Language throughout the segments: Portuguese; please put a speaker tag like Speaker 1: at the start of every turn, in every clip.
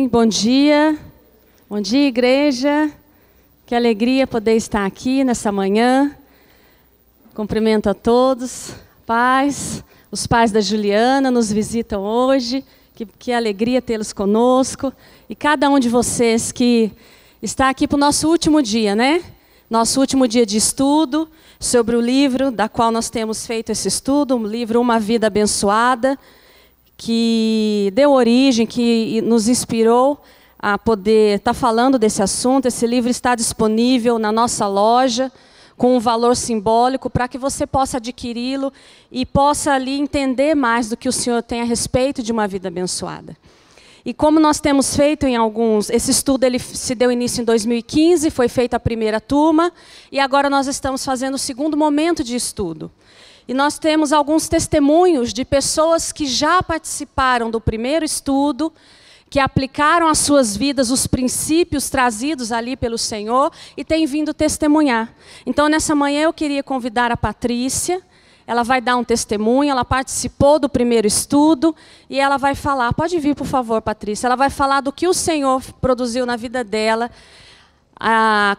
Speaker 1: Amém. Bom dia. Bom dia, igreja. Que alegria poder estar aqui nessa manhã. Cumprimento a todos. Paz. Os pais da Juliana nos visitam hoje. Que alegria tê-los conosco. E cada um de vocês que está aqui para o nosso último dia, né? Nosso último dia de estudo sobre o livro da qual nós temos feito esse estudo, o livro Uma Vida Abençoada, que deu origem, que nos inspirou a poder estar falando desse assunto. Esse livro está disponível na nossa loja, com um valor simbólico, para que você possa adquiri-lo e possa ali entender mais do que o Senhor tem a respeito de uma vida abençoada. E como nós temos feito em alguns... Esse estudo ele se deu início em 2015, foi feita a primeira turma, e agora nós estamos fazendo o segundo momento de estudo. E nós temos alguns testemunhos de pessoas que já participaram do primeiro estudo, que aplicaram às suas vidas os princípios trazidos ali pelo Senhor e têm vindo testemunhar. Então, nessa manhã, eu queria convidar a Patrícia. Ela vai dar um testemunho, ela participou do primeiro estudo e ela vai falar. Pode vir, por favor, Patrícia. Ela vai falar do que o Senhor produziu na vida dela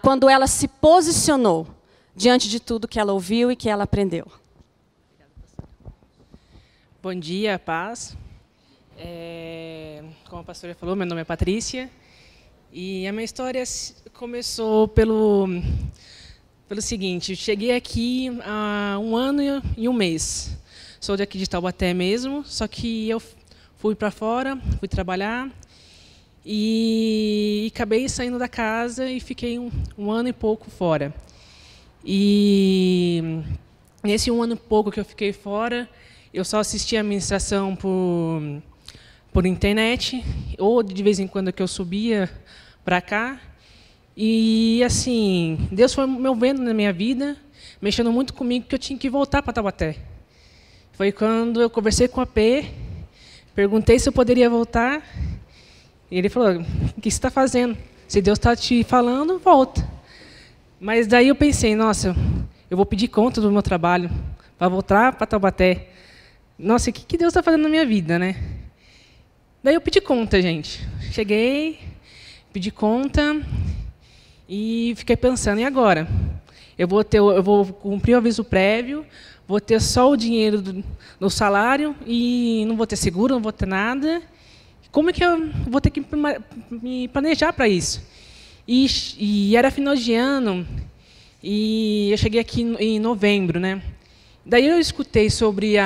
Speaker 1: quando ela se posicionou diante de tudo que ela ouviu e que ela aprendeu.
Speaker 2: Bom dia, paz. Como a pastora falou, meu nome é Patrícia. E a minha história começou pelo seguinte: eu cheguei aqui há 1 ano e 1 mês. Sou daqui de Taubaté mesmo, só que eu fui para fora, fui trabalhar e acabei saindo da casa e fiquei um ano e pouco fora. E nesse 1 ano e pouco que eu fiquei fora, eu só assistia a ministração por internet, ou de vez em quando que eu subia para cá. E, assim, Deus foi movendo na minha vida, mexendo muito comigo, que eu tinha que voltar para Taubaté. Foi quando eu conversei com a P, perguntei se eu poderia voltar, e ele falou: o que você está fazendo? Se Deus está te falando, volta. Mas daí eu pensei: nossa, eu vou pedir conta do meu trabalho para voltar para Taubaté. Nossa, o que Deus está fazendo na minha vida, né? Daí eu pedi conta, gente. Cheguei, pedi conta... E fiquei pensando: e agora? Eu vou cumprir o aviso prévio, vou ter só o dinheiro do salário e não vou ter seguro, não vou ter nada. Como é que eu vou ter que me planejar para isso? E era final de ano, e eu cheguei aqui em novembro, né? Daí eu escutei sobre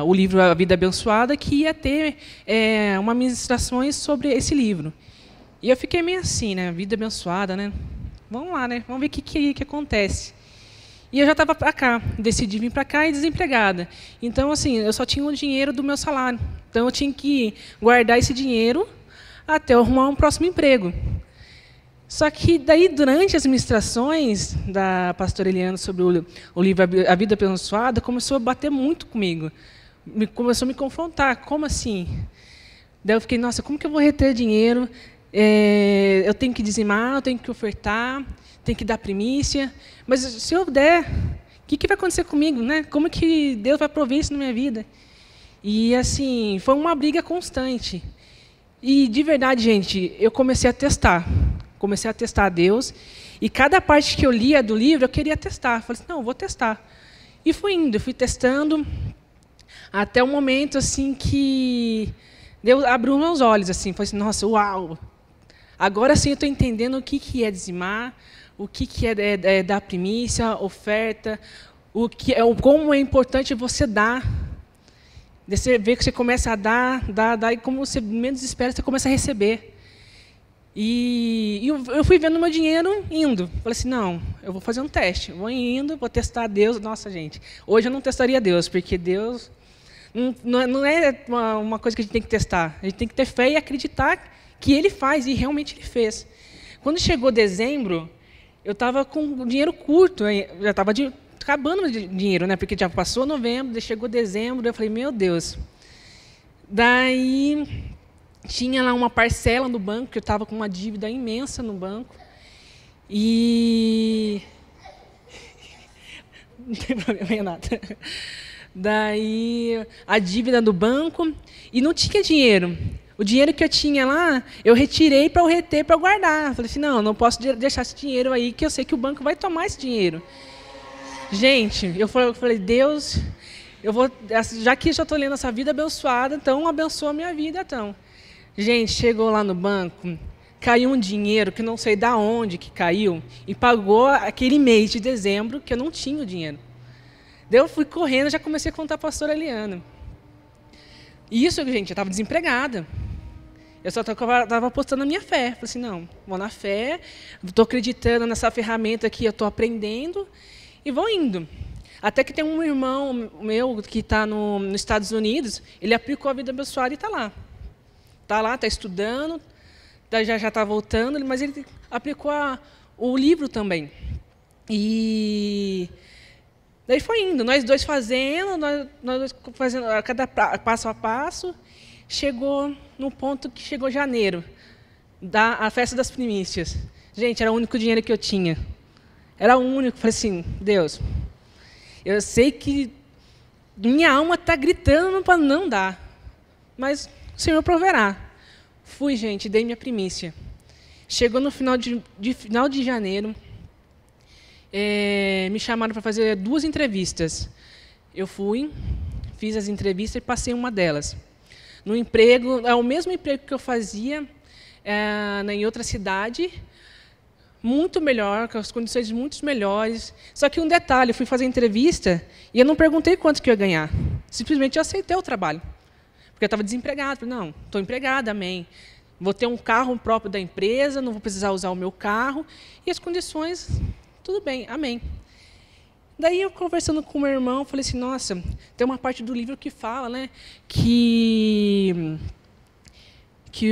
Speaker 2: o livro A Vida Abençoada, que ia ter uma ministrações sobre esse livro. E eu fiquei meio assim, né? Vida abençoada, né? Vamos lá, né? Vamos ver o que acontece. E eu já estava para cá, decidi vir para cá e desempregada. Então, assim, eu só tinha o dinheiro do meu salário. Então, eu tinha que guardar esse dinheiro até eu arrumar um próximo emprego. Só que, daí, durante as ministrações da pastora Eliana sobre o livro A Vida Abençoada, começou a bater muito comigo. Começou a me confrontar. Como assim? Daí eu fiquei: nossa, como que eu vou reter dinheiro? Eu tenho que dizimar, eu tenho que ofertar, tenho que dar primícia. Mas se eu der, o que vai acontecer comigo, né? Como que Deus vai prover isso na minha vida? E, assim, foi uma briga constante. E, de verdade, gente, eu comecei a testar. Comecei a testar a Deus. E cada parte que eu lia do livro, eu queria testar. Falei assim: não, eu vou testar. E fui indo, eu fui testando, até o momento assim que Deus abriu meus olhos. Assim, falei assim: nossa, uau! Agora sim eu estou entendendo o que é dizimar, o que é dar primícia, oferta, como é importante você dar. Você vê que você começa a dar, e como você menos espera, você começa a receber. E eu fui vendo meu dinheiro indo. Falei assim: não, eu vou fazer um teste. Vou indo, vou testar Deus. Nossa, gente, hoje eu não testaria Deus, porque Deus não é uma coisa que a gente tem que testar. A gente tem que ter fé e acreditar que Ele faz, e realmente Ele fez. Quando chegou dezembro, eu estava com dinheiro curto, já estava acabando o dinheiro, né? Porque já passou novembro, chegou dezembro, eu falei: meu Deus. Daí tinha lá uma parcela no banco, que eu estava com uma dívida imensa no banco. E não tem problema, Renata. Daí a dívida do banco, e não tinha dinheiro. O dinheiro que eu tinha lá, eu retirei para eu reter, para eu guardar. Falei assim, não posso deixar esse dinheiro aí, que eu sei que o banco vai tomar esse dinheiro. Gente, eu falei, Deus, já que eu já estou lendo essa vida abençoada, então abençoa a minha vida, então. Gente, chegou lá no banco, caiu um dinheiro que não sei de onde que caiu e pagou aquele mês de dezembro que eu não tinha o dinheiro. Daí eu fui correndo, já comecei a contar para a pastora Eliana. Isso, gente, eu estava desempregada. Eu só estava apostando na minha fé. Falei assim, não, vou na fé, estou acreditando nessa ferramenta que eu estou aprendendo e vou indo. Até que tem um irmão meu que está nos Estados Unidos, ele aplicou a vida abençoada e está lá. Está lá, está estudando, já está voltando, mas ele aplicou o livro também. E daí foi indo, nós dois fazendo, nós dois fazendo cada passo a passo. Chegou no ponto que chegou janeiro, a festa das primícias. Gente, era o único dinheiro que eu tinha. Era o único. Falei assim, Deus, eu sei que minha alma está gritando para não dar, mas o Senhor proverá. Fui, gente, dei minha primícia. Chegou no final de janeiro, me chamaram para fazer 2 entrevistas. Eu fui, fiz as entrevistas e passei uma delas. No emprego, é o mesmo emprego que eu fazia em outra cidade, muito melhor, com as condições muito melhores. Só que um detalhe, eu fui fazer entrevista e eu não perguntei quanto que eu ia ganhar. Simplesmente eu aceitei o trabalho. Porque eu estava desempregado. Falei, não, estou empregada, amém. Vou ter um carro próprio da empresa, não vou precisar usar o meu carro. E as condições, tudo bem, amém. Daí, eu conversando com o meu irmão, falei assim, nossa, tem uma parte do livro que fala, né, que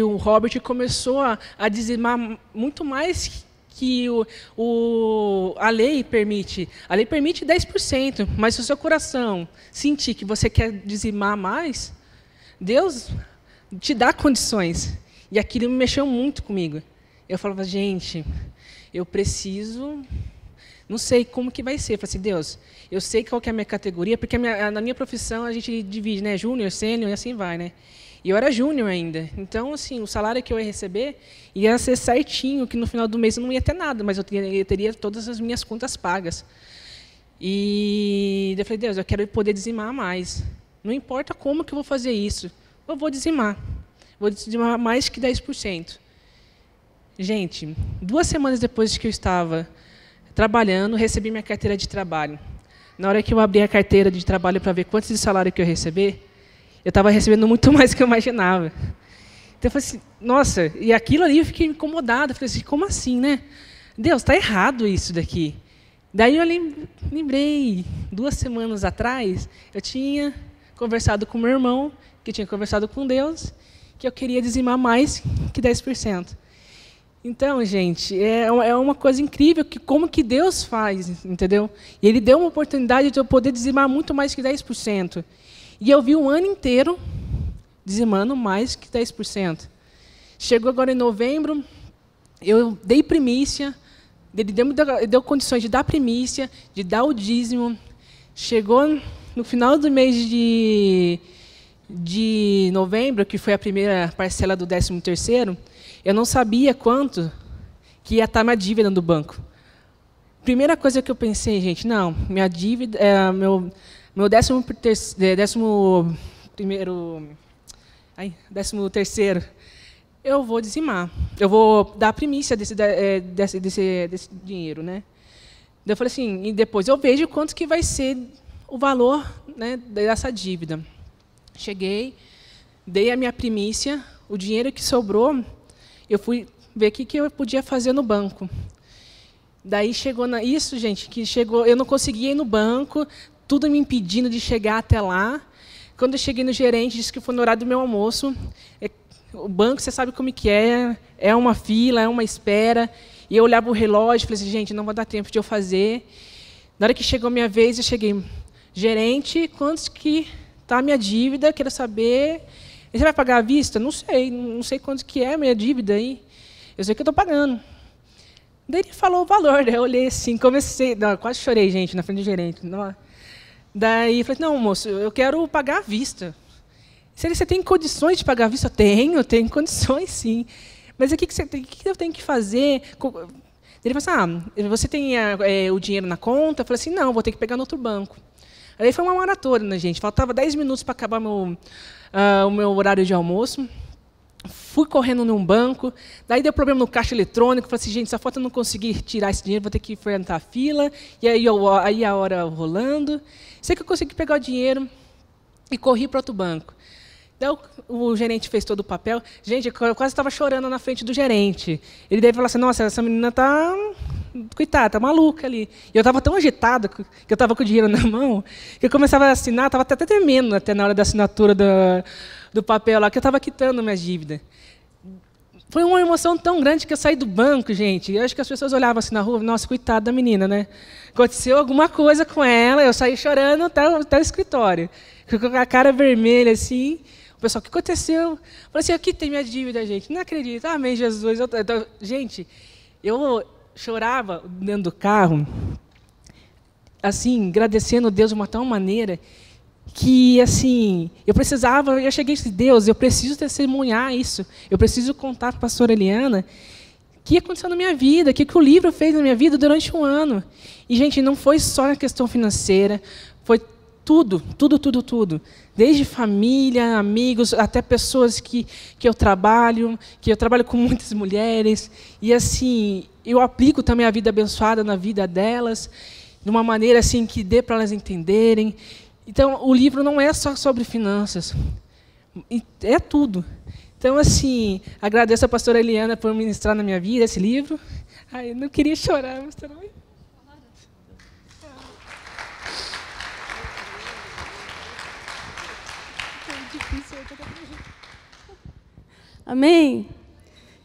Speaker 2: o Robert começou a dizimar muito mais que a lei permite. A lei permite 10%, mas se o seu coração sentir que você quer dizimar mais, Deus te dá condições. E aquilo me mexeu muito comigo. Eu falava, gente, eu preciso... Não sei como que vai ser. Eu falei assim, Deus, eu sei qual que é a minha categoria, porque na minha profissão a gente divide, né, júnior, sênior e assim vai, né? E eu era júnior ainda. Então, assim, o salário que eu ia receber ia ser certinho, que no final do mês eu não ia ter nada, mas eu teria todas as minhas contas pagas. E eu falei, Deus, eu quero poder dizimar mais. Não importa como que eu vou fazer isso, eu vou dizimar. Vou dizimar mais que 10%. Gente, 2 semanas depois que eu estava trabalhando, recebi minha carteira de trabalho. Na hora que eu abri a carteira de trabalho para ver quanto de salário que eu ia receber, eu estava recebendo muito mais do que eu imaginava. Então, eu falei assim, nossa, e aquilo ali eu fiquei incomodada. Falei assim, como assim, né? Deus, está errado isso daqui. Daí eu lembrei, 2 semanas atrás, eu tinha conversado com meu irmão, que tinha conversado com Deus, que eu queria dizimar mais que 10%. Então, gente, é uma coisa incrível que como que Deus faz, entendeu? E Ele deu uma oportunidade de eu poder dizimar muito mais que 10%. E eu vi um ano inteiro dizimando mais que 10%. Chegou agora em novembro, eu dei primícia, Ele deu condições de dar primícia, de dar o dízimo. Chegou no final do mês de novembro, que foi a primeira parcela do 13º, eu não sabia quanto que ia estar minha dívida no banco. Primeira coisa que eu pensei, gente, não, minha dívida, meu 13º, eu vou dizimar, eu vou dar a primícia desse dinheiro, né? Daí eu falei assim, e depois eu vejo quanto que vai ser o valor, né, dessa dívida. Cheguei, dei a minha primícia, o dinheiro que sobrou, eu fui ver o que eu podia fazer no banco. Daí chegou isso, gente, que chegou, eu não conseguia ir no banco, tudo me impedindo de chegar até lá. Quando eu cheguei no gerente, disse que foi no horário do meu almoço. O banco, você sabe como que é uma fila, é uma espera. E eu olhava o relógio e falei assim, gente, não vai dar tempo de eu fazer. Na hora que chegou a minha vez, eu cheguei, gerente, quanto que está a minha dívida, quero saber. Você vai pagar à vista? Não sei quanto que é a minha dívida aí. Eu sei que eu estou pagando. Daí ele falou o valor, daí eu olhei assim, quase chorei, gente, na frente do gerente. Daí eu falei, não, moço, eu quero pagar à vista. Se você tem condições de pagar à vista? Eu tenho condições, sim. Mas o que eu tenho que fazer? Ele falou assim, você tem o dinheiro na conta? Eu falei assim, não, vou ter que pegar no outro banco. Aí foi uma maratona, gente. Faltava 10 minutos para acabar o meu horário de almoço. Fui correndo num banco, daí deu problema no caixa eletrônico, falei assim, gente, só falta eu não conseguir tirar esse dinheiro, vou ter que enfrentar a fila, e aí a hora rolando. Sei que eu consegui pegar o dinheiro e corri para outro banco. Daí o gerente fez todo o papel. Gente, eu quase estava chorando na frente do gerente. Ele deve falar assim, nossa, essa menina está... Coitada, tá maluca ali. E eu estava tão agitado, que eu estava com o dinheiro na mão, que eu começava a assinar, estava até tremendo até na hora da assinatura do papel lá, que eu estava quitando minhas dívidas. Foi uma emoção tão grande que eu saí do banco, gente. Eu acho que as pessoas olhavam assim na rua, nossa, coitada da menina, né? Aconteceu alguma coisa com ela, eu saí chorando até o escritório. Com a cara vermelha, assim. O pessoal, o que aconteceu? Eu falei assim, aqui tem minha dívida, gente. Não acredito. Amém, Jesus. Gente, eu chorava dentro do carro, assim, agradecendo a Deus de uma tal maneira que, assim, eu cheguei e disse, Deus, eu preciso testemunhar isso, eu preciso contar para a pastora Eliana o que aconteceu na minha vida, o que o livro fez na minha vida durante um ano. E, gente, não foi só na questão financeira, foi tudo. Desde família, amigos, até pessoas que eu trabalho com muitas mulheres, e, assim, eu aplico também a vida abençoada na vida delas, de uma maneira assim que dê para elas entenderem. Então, o livro não é só sobre finanças, é tudo. Então, assim, agradeço a pastora Eliana por ministrar na minha vida esse livro. Ai, eu não queria chorar, mas também.
Speaker 1: Amém?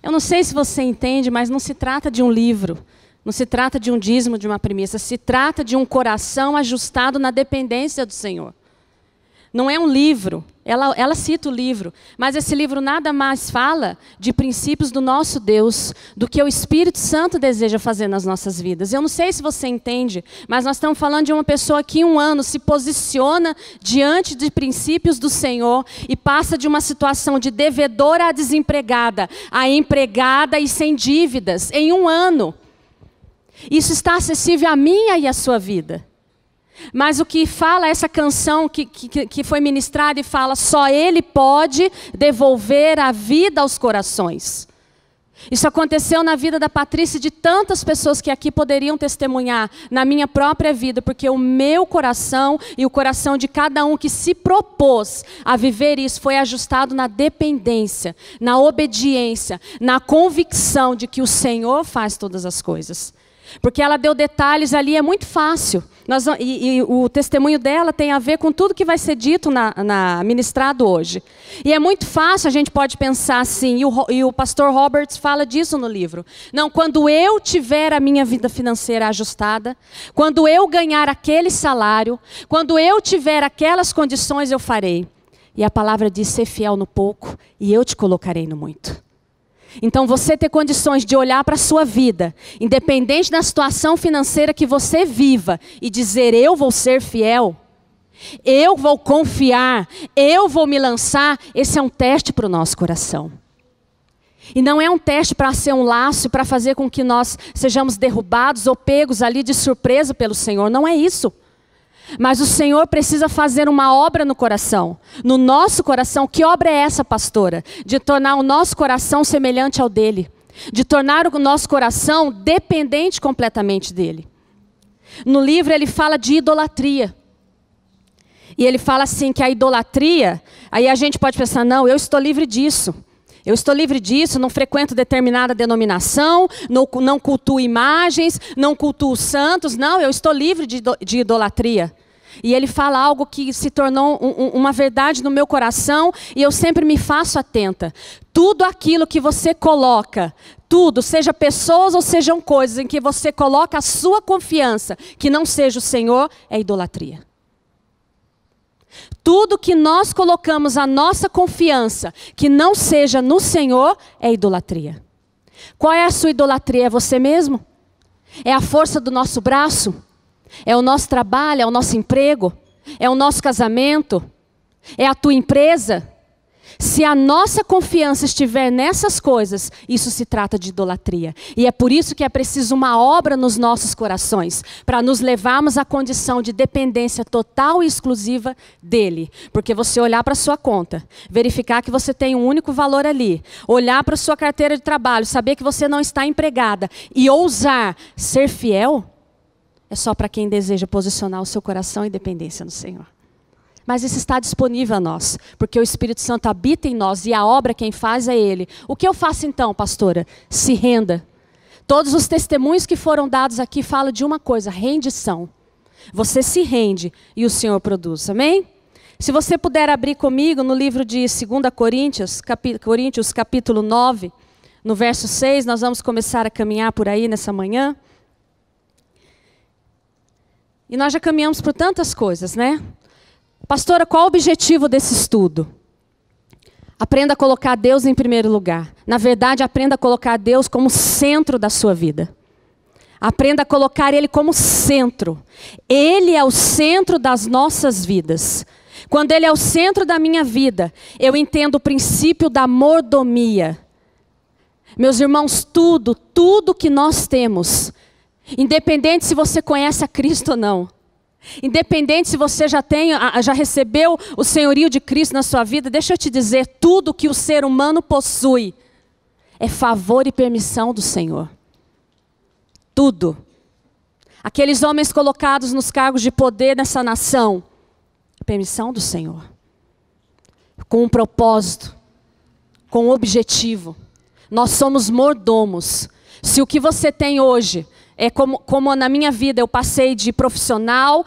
Speaker 1: Eu não sei se você entende, mas não se trata de um livro. Não se trata de um dízimo, de uma premissa. Se trata de um coração ajustado na dependência do Senhor. Não é um livro. Ela cita o livro. Mas esse livro nada mais fala de princípios do nosso Deus, do que o Espírito Santo deseja fazer nas nossas vidas. Eu não sei se você entende, mas nós estamos falando de uma pessoa que em um ano se posiciona diante de princípios do Senhor e passa de uma situação de devedora a desempregada, a empregada e sem dívidas, em um ano. Isso está acessível à minha e à sua vida. Mas o que fala essa canção que foi ministrada e fala, só Ele pode devolver a vida aos corações. Isso aconteceu na vida da Patrícia e de tantas pessoas que aqui poderiam testemunhar na minha própria vida, porque o meu coração e o coração de cada um que se propôs a viver isso foi ajustado na dependência, na obediência, na convicção de que o Senhor faz todas as coisas. Porque ela deu detalhes ali, é muito fácil. E o testemunho dela tem a ver com tudo que vai ser dito ministrado hoje. E é muito fácil, a gente pode pensar assim, e o pastor Roberts fala disso no livro. Não, quando eu tiver a minha vida financeira ajustada, quando eu ganhar aquele salário, quando eu tiver aquelas condições, eu farei. E a palavra diz, ser fiel no pouco, e eu te colocarei no muito. Então, você ter condições de olhar para a sua vida, independente da situação financeira que você viva, e dizer, eu vou ser fiel, eu vou confiar, eu vou me lançar, esse é um teste para o nosso coração. E não é um teste para ser um laço, para fazer com que nós sejamos derrubados ou pegos ali de surpresa pelo Senhor, não é isso. Mas o Senhor precisa fazer uma obra no coração, no nosso coração. Que obra é essa, pastora? De tornar o nosso coração semelhante ao dele. De tornar o nosso coração dependente completamente dele. No livro ele fala de idolatria. E ele fala assim que a idolatria, aí a gente pode pensar, não, eu estou livre disso. Eu estou livre disso, não frequento determinada denominação, não cultuo imagens, não cultuo santos. Não, eu estou livre de idolatria. E ele fala algo que se tornou uma verdade no meu coração e eu sempre me faço atenta. Tudo aquilo que você coloca, tudo, seja pessoas ou sejam coisas em que você coloca a sua confiança, que não seja o Senhor, é idolatria. Tudo que nós colocamos a nossa confiança, que não seja no Senhor, é idolatria. Qual é a sua idolatria? É você mesmo? É a força do nosso braço? É o nosso trabalho? É o nosso emprego? É o nosso casamento? É a tua empresa? Se a nossa confiança estiver nessas coisas, isso se trata de idolatria. E é por isso que é preciso uma obra nos nossos corações, para nos levarmos à condição de dependência total e exclusiva dele. Porque você olhar para a sua conta, verificar que você tem um único valor ali, olhar para a sua carteira de trabalho, saber que você não está empregada e ousar ser fiel, é só para quem deseja posicionar o seu coração em dependência no Senhor. Mas isso está disponível a nós, porque o Espírito Santo habita em nós e a obra quem faz é Ele. O que eu faço então, pastora? Se renda. Todos os testemunhos que foram dados aqui falam de uma coisa, rendição. Você se rende e o Senhor produz, amém? Se você puder abrir comigo no livro de 2 Coríntios, capítulo 9, no verso 6, nós vamos começar a caminhar por aí nessa manhã. E nós já caminhamos por tantas coisas, né? Pastora, qual o objetivo desse estudo? Aprenda a colocar Deus em primeiro lugar. Na verdade, aprenda a colocar Deus como centro da sua vida. Aprenda a colocar Ele como centro. Ele é o centro das nossas vidas. Quando Ele é o centro da minha vida, eu entendo o princípio da mordomia. Meus irmãos, tudo que nós temos, independente se você conhece a Cristo ou não, independente se você já recebeu o senhorio de Cristo na sua vida, deixa eu te dizer, tudo que o ser humano possui é favor e permissão do Senhor. Tudo. Aqueles homens colocados nos cargos de poder nessa nação, permissão do Senhor. Com um propósito, com um objetivo. Nós somos mordomos. Se o que você tem hoje é como na minha vida eu passei de profissional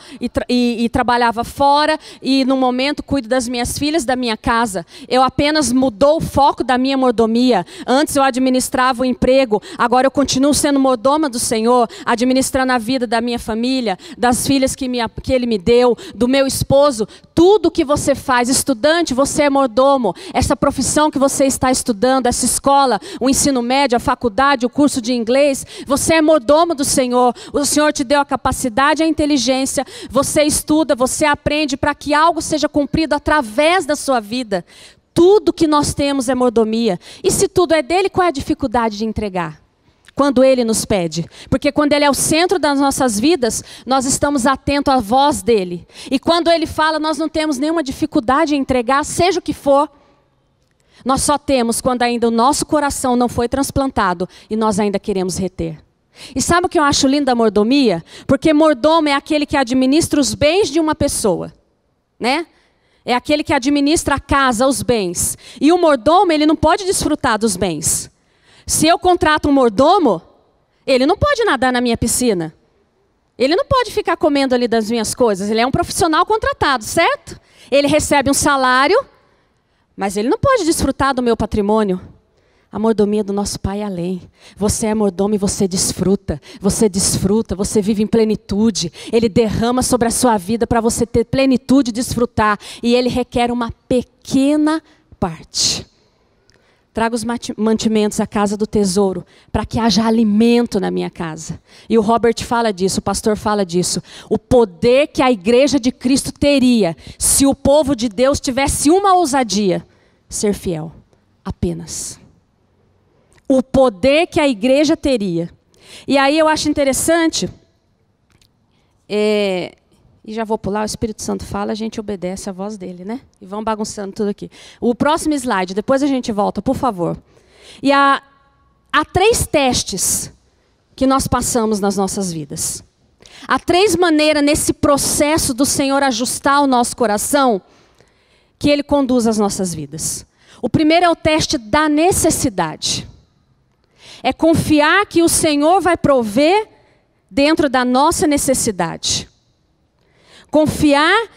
Speaker 1: e trabalhava fora e no momento cuido das minhas filhas, da minha casa. Eu apenas mudou o foco da minha mordomia. Antes eu administrava o emprego, agora eu continuo sendo mordoma do Senhor, administrando a vida da minha família, das filhas que Ele me deu, do meu esposo. Tudo que você faz, estudante, você é mordomo. Essa profissão que você está estudando, essa escola, o ensino médio, a faculdade, o curso de inglês, você é mordomo do Senhor. O Senhor te deu a capacidade e a inteligência. Você estuda, você aprende para que algo seja cumprido através da sua vida. Tudo que nós temos é mordomia. E se tudo é dele, qual é a dificuldade de entregar? Quando Ele nos pede. Porque quando Ele é o centro das nossas vidas, nós estamos atentos à voz dEle. E quando Ele fala, nós não temos nenhuma dificuldade em entregar, seja o que for. Nós só temos quando ainda o nosso coração não foi transplantado e nós ainda queremos reter. E sabe o que eu acho lindo da mordomia? Porque mordomo é aquele que administra os bens de uma pessoa, né? É aquele que administra a casa, os bens. E o mordomo, ele não pode desfrutar dos bens. Se eu contrato um mordomo, ele não pode nadar na minha piscina. Ele não pode ficar comendo ali das minhas coisas. Ele é um profissional contratado, certo? Ele recebe um salário, mas ele não pode desfrutar do meu patrimônio. A mordomia do nosso Pai é além. Você é mordomo e você desfruta, você vive em plenitude. Ele derrama sobre a sua vida para você ter plenitude e desfrutar. E Ele requer uma pequena parte. Traga os mantimentos à casa do tesouro, para que haja alimento na minha casa. E o Robert fala disso, o pastor fala disso. O poder que a igreja de Cristo teria, se o povo de Deus tivesse uma ousadia, ser fiel, apenas. O poder que a igreja teria. E aí eu acho interessante, e já vou pular, o Espírito Santo fala, a gente obedece a voz dele, né? E vamos bagunçando tudo aqui. O próximo slide, depois a gente volta, por favor. E há 3 testes que nós passamos nas nossas vidas. Há 3 maneiras nesse processo do Senhor ajustar o nosso coração que Ele conduz as nossas vidas. O primeiro é o teste da necessidade. É confiar que o Senhor vai prover dentro da nossa necessidade. Confiar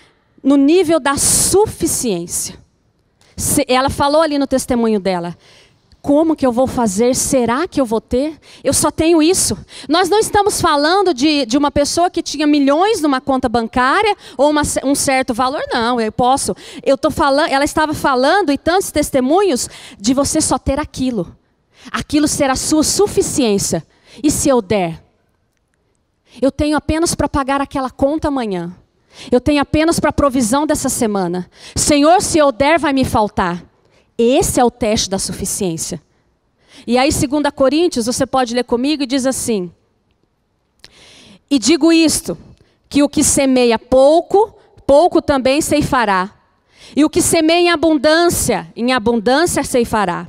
Speaker 1: no nível da suficiência. Ela falou ali no testemunho dela. Como que eu vou fazer? Será que eu vou ter? Eu só tenho isso. Nós não estamos falando de uma pessoa que tinha milhões numa conta bancária ou um certo valor. Não, eu posso. Ela estava falando, e tantos testemunhos, de você só ter aquilo. Aquilo será a sua suficiência. E se eu der? Eu tenho apenas para pagar aquela conta amanhã. Eu tenho apenas para a provisão dessa semana. Senhor, se eu der, vai me faltar. Esse é o teste da suficiência. E aí, 2 Coríntios, você pode ler comigo, e diz assim: e digo isto, que o que semeia pouco, pouco também ceifará. E o que semeia em abundância ceifará.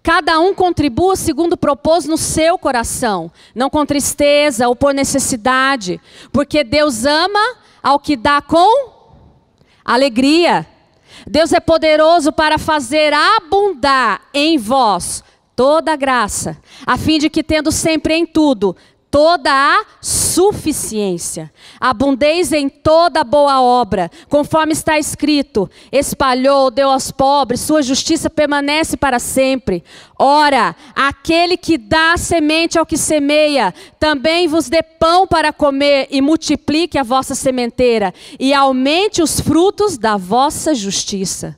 Speaker 1: Cada um contribua segundo propôs no seu coração, não com tristeza ou por necessidade, porque Deus ama ao que dá com alegria. Deus é poderoso para fazer abundar em vós toda a graça, a fim de que, tendo sempre em tudo toda a suficiência, abundeis em toda boa obra, conforme está escrito: espalhou, deu aos pobres, sua justiça permanece para sempre. Ora, aquele que dá semente ao que semeia, também vos dê pão para comer, e multiplique a vossa sementeira, e aumente os frutos da vossa justiça,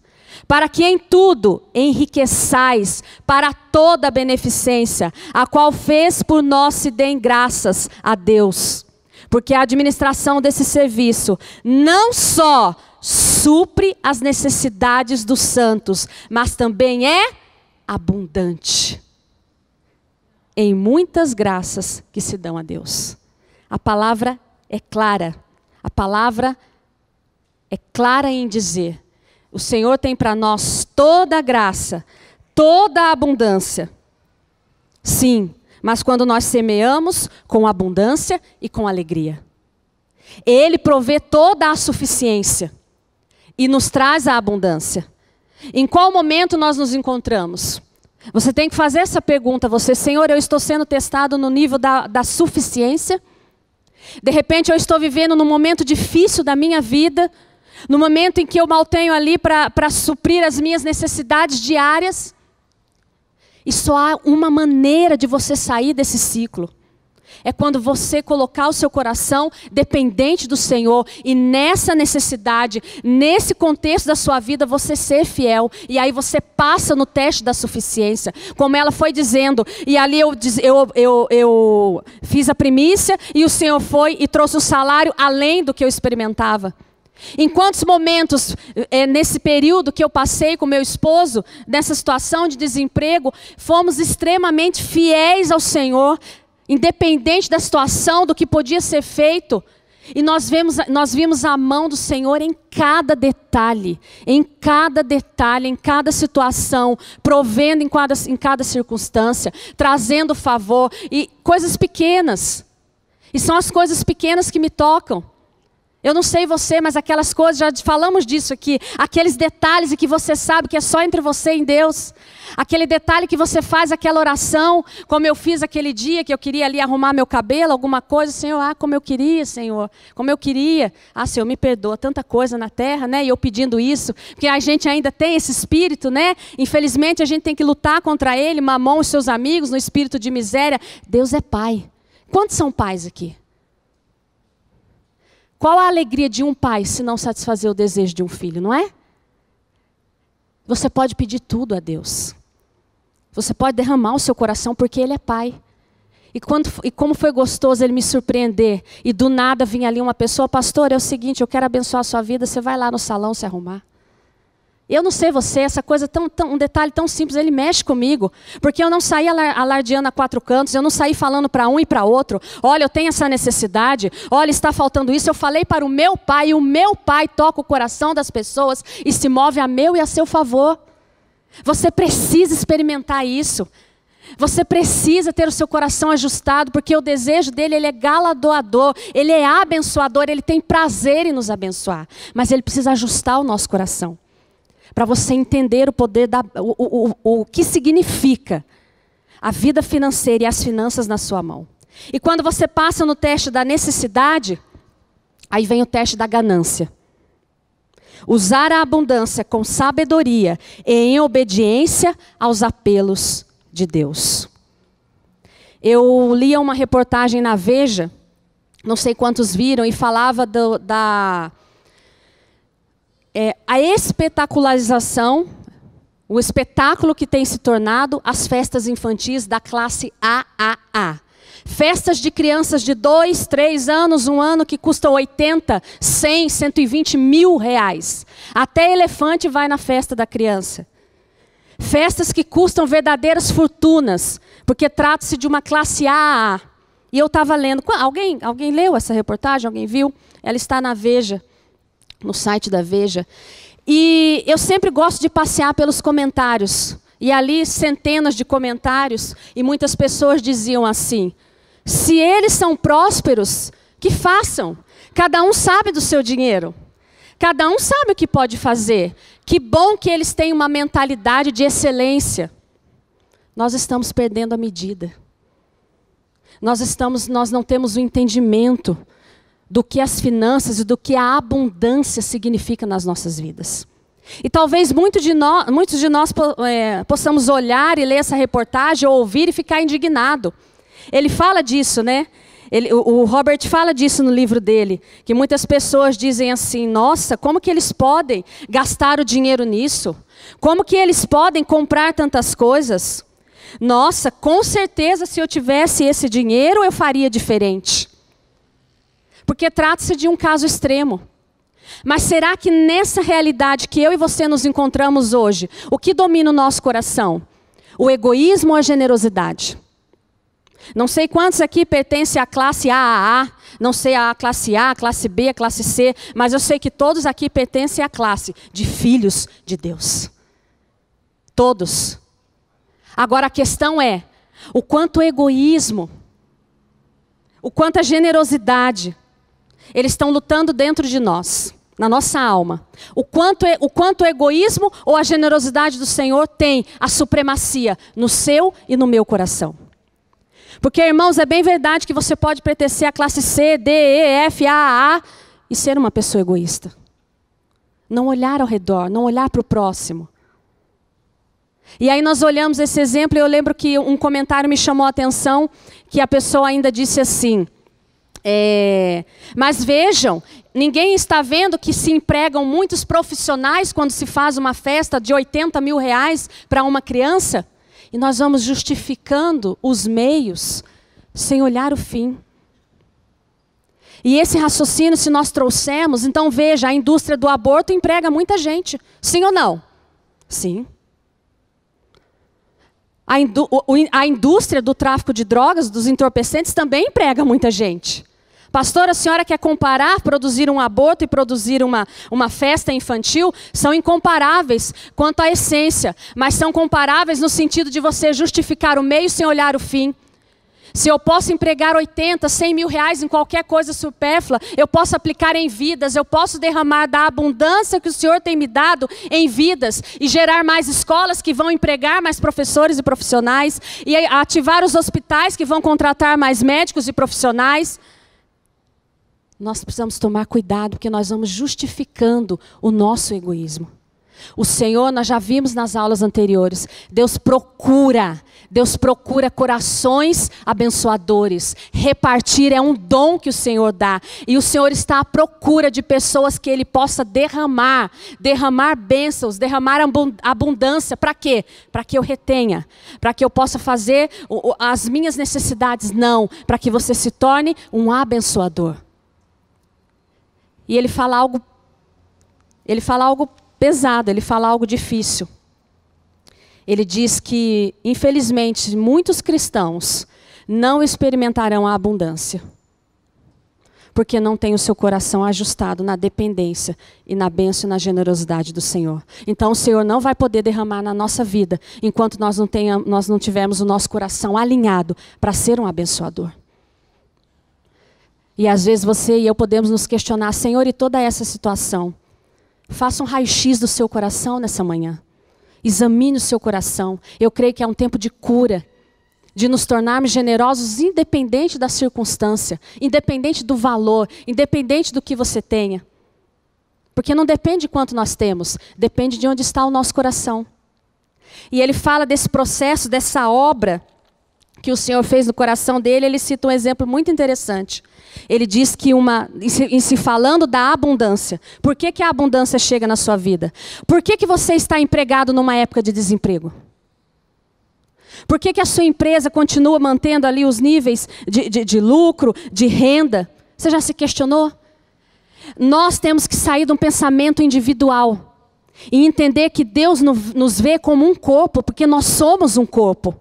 Speaker 1: para que em tudo enriqueçais para toda a beneficência, a qual fez por nós se deem graças a Deus. Porque a administração desse serviço não só supre as necessidades dos santos, mas também é abundante em muitas graças que se dão a Deus. A palavra é clara. A palavra é clara em dizer: o Senhor tem para nós toda a graça, toda a abundância. Sim, mas quando nós semeamos com abundância e com alegria. Ele provê toda a suficiência e nos traz a abundância. Em qual momento nós nos encontramos? Você tem que fazer essa pergunta a você: Senhor, eu estou sendo testado no nível da suficiência? De repente eu estou vivendo num momento difícil da minha vida, no momento em que eu mal tenho ali para suprir as minhas necessidades diárias. E só há uma maneira de você sair desse ciclo. É quando você colocar o seu coração dependente do Senhor. E nessa necessidade, nesse contexto da sua vida, você ser fiel. E aí você passa no teste da suficiência. Como ela foi dizendo. E ali eu fiz a primícia. E o Senhor foi e trouxe o salário além do que eu experimentava. Em quantos momentos, nesse período que eu passei com meu esposo, nessa situação de desemprego, fomos extremamente fiéis ao Senhor, independente da situação, do que podia ser feito. E nós vimos a mão do Senhor em cada detalhe, em cada situação, provendo em cada circunstância, trazendo favor, e coisas pequenas. E são as coisas pequenas que me tocam. Eu não sei você, mas aquelas coisas, já falamos disso aqui, aqueles detalhes e que você sabe que é só entre você e Deus. Aquele detalhe que você faz aquela oração, como eu fiz aquele dia que eu queria ali arrumar meu cabelo, alguma coisa, Senhor, como eu queria, Senhor, como eu queria. Senhor, me perdoa, tanta coisa na terra, né? E eu pedindo isso, porque a gente ainda tem esse espírito, né? Infelizmente a gente tem que lutar contra ele, Mamon e seus amigos, no espírito de miséria. Deus é pai. Quantos são pais aqui? Qual a alegria de um pai se não satisfazer o desejo de um filho, não é? Você pode pedir tudo a Deus. Você pode derramar o seu coração porque Ele é pai. E como foi gostoso Ele me surpreender. E do nada vinha ali uma pessoa: pastor, é o seguinte, eu quero abençoar a sua vida, você vai lá no salão se arrumar. Eu não sei você, essa coisa, um detalhe tão simples, ele mexe comigo. Porque eu não saí alardeando a 4 cantos, eu não saí falando para um e para outro: olha, eu tenho essa necessidade, olha, está faltando isso. Eu falei para o meu pai, e o meu pai toca o coração das pessoas e se move a meu e a seu favor. Você precisa experimentar isso. Você precisa ter o seu coração ajustado, porque o desejo dele, ele é galardoador, ele é abençoador, ele tem prazer em nos abençoar. Mas ele precisa ajustar o nosso coração, para você entender o poder, o que significa a vida financeira e as finanças na sua mão. E quando você passa no teste da necessidade, aí vem o teste da ganância. Usar a abundância com sabedoria e em obediência aos apelos de Deus. Eu lia uma reportagem na Veja, não sei quantos viram, e falava a espetacularização, o espetáculo que tem se tornado as festas infantis da classe AAA. Festas de crianças de 2, 3 anos, 1 ano, que custam 80, 100, 120 mil reais. Até elefante vai na festa da criança. Festas que custam verdadeiras fortunas, porque trata-se de uma classe AA. E eu estava lendo. Alguém leu essa reportagem? Alguém viu? Ela está na Veja, no site da Veja. E eu sempre gosto de passear pelos comentários. E ali centenas de comentários, e muitas pessoas diziam assim: se eles são prósperos, que façam. Cada um sabe do seu dinheiro. Cada um sabe o que pode fazer. Que bom que eles têm uma mentalidade de excelência. Nós estamos perdendo a medida. Nós não temos o entendimento do que as finanças e do que a abundância significa nas nossas vidas. E talvez muitos de nós possamos olhar e ler essa reportagem, ou ouvir e ficar indignado. Ele fala disso, né? O Robert fala disso no livro dele, que muitas pessoas dizem assim: nossa, como que eles podem gastar o dinheiro nisso? Como que eles podem comprar tantas coisas? Nossa, com certeza se eu tivesse esse dinheiro eu faria diferente. Porque trata-se de um caso extremo. Mas será que nessa realidade que eu e você nos encontramos hoje, o que domina o nosso coração? O egoísmo ou a generosidade? Não sei quantos aqui pertencem à classe AAA, não sei a classe A, a classe B, a classe C, mas eu sei que todos aqui pertencem à classe de filhos de Deus. Todos. Agora a questão é, o quanto o egoísmo, o quanto a generosidade, eles estão lutando dentro de nós, na nossa alma. O quanto o egoísmo ou a generosidade do Senhor tem a supremacia no seu e no meu coração. Porque, irmãos, é bem verdade que você pode pertencer à classe C, D, E, F, A e ser uma pessoa egoísta. Não olhar ao redor, não olhar para o próximo. E aí nós olhamos esse exemplo e eu lembro que um comentário me chamou a atenção, que a pessoa ainda disse assim: mas vejam, ninguém está vendo que se empregam muitos profissionais quando se faz uma festa de 80 mil reais para uma criança? E nós vamos justificando os meios sem olhar o fim. E esse raciocínio, se nós trouxermos, então veja, a indústria do aborto emprega muita gente. Sim ou não? Sim. A indústria do tráfico de drogas, dos entorpecentes, também emprega muita gente. Pastora, a senhora quer comparar produzir um aborto e produzir uma festa infantil? São incomparáveis quanto à essência, mas são comparáveis no sentido de você justificar o meio sem olhar o fim. Se eu posso empregar 80, 100 mil reais em qualquer coisa supérflua, eu posso aplicar em vidas, eu posso derramar da abundância que o Senhor tem me dado em vidas e gerar mais escolas que vão empregar mais professores e profissionais e ativar os hospitais que vão contratar mais médicos e profissionais. Nós precisamos tomar cuidado, porque nós vamos justificando o nosso egoísmo. O Senhor, nós já vimos nas aulas anteriores, Deus procura corações abençoadores. Repartir é um dom que o Senhor dá. E o Senhor está à procura de pessoas que Ele possa derramar bênçãos, derramar abundância. Para quê? Para que eu retenha, para que eu possa fazer as minhas necessidades. Não, para que você se torne um abençoador. E ele fala algo pesado, ele fala algo difícil. Ele diz que, infelizmente, muitos cristãos não experimentarão a abundância, porque não têm o seu coração ajustado na dependência e na bênção e na generosidade do Senhor. Então o Senhor não vai poder derramar na nossa vida, enquanto nós não tivermos o nosso coração alinhado para ser um abençoador. E às vezes você e eu podemos nos questionar: Senhor, e toda essa situação? Faça um raio-x do seu coração nessa manhã. Examine o seu coração. Eu creio que é um tempo de cura, de nos tornarmos generosos independente da circunstância, independente do valor, independente do que você tenha. Porque não depende de quanto nós temos, depende de onde está o nosso coração. E ele fala desse processo, dessa obra que o Senhor fez no coração dele. Ele cita um exemplo muito interessante. Ele diz que em se falando da abundância, por que a abundância chega na sua vida? Por que você está empregado numa época de desemprego? Por que a sua empresa continua mantendo ali os níveis de lucro, de renda? Você já se questionou? Nós temos que sair de um pensamento individual E entender que Deus nos vê como um corpo, porque nós somos um corpo.